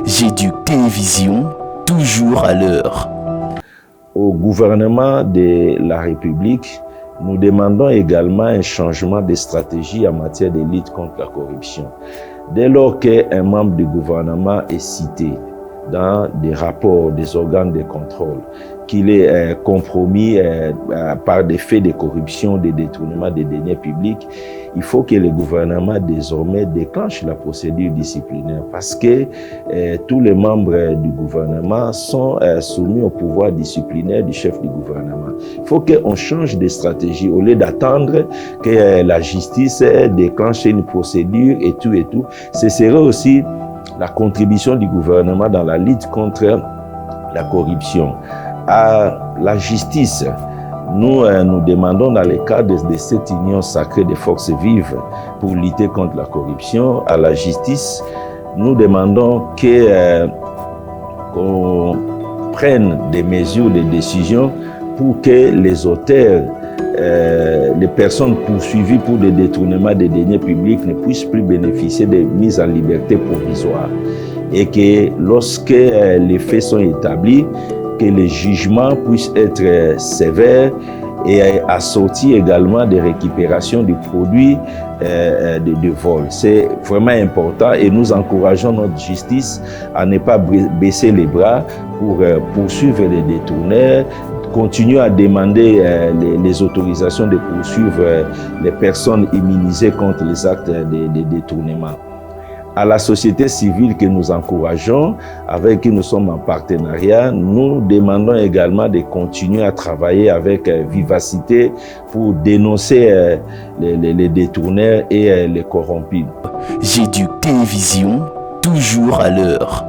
J'éduque Télévision, toujours à l'heure. Au gouvernement de la République, nous demandons également un changement de stratégie en matière de lutte contre la corruption. Dès lors qu'un membre du gouvernement est cité dans des rapports des organes de contrôle, qu'il est compromis par des faits de corruption, de détournement des deniers publics, il faut que le gouvernement désormais déclenche la procédure disciplinaire parce que tous les membres du gouvernement sont soumis au pouvoir disciplinaire du chef du gouvernement. Il faut qu'on change de stratégie au lieu d'attendre que la justice déclenche une procédure et tout. Ce serait aussi la contribution du gouvernement dans la lutte contre la corruption. À la justice, nous demandons dans le cadre de cette union sacrée des forces vives pour lutter contre la corruption, à la justice, nous demandons qu'on prenne des mesures, des décisions pour que les auteurs, les personnes poursuivies pour des détournements des deniers publics ne puissent plus bénéficier de mises en liberté provisoire. Et que lorsque les faits sont établis, que les jugements puissent être sévères et assortis également de récupération du produit de vol. C'est vraiment important et nous encourageons notre justice à ne pas baisser les bras pour poursuivre les détourneurs, continuer à demander les autorisations de poursuivre les personnes immunisées contre les actes de détournement. À la société civile que nous encourageons, avec qui nous sommes en partenariat, nous demandons également de continuer à travailler avec vivacité pour dénoncer les détourneurs et les corrompus. J'éduque Télévision, toujours à l'heure.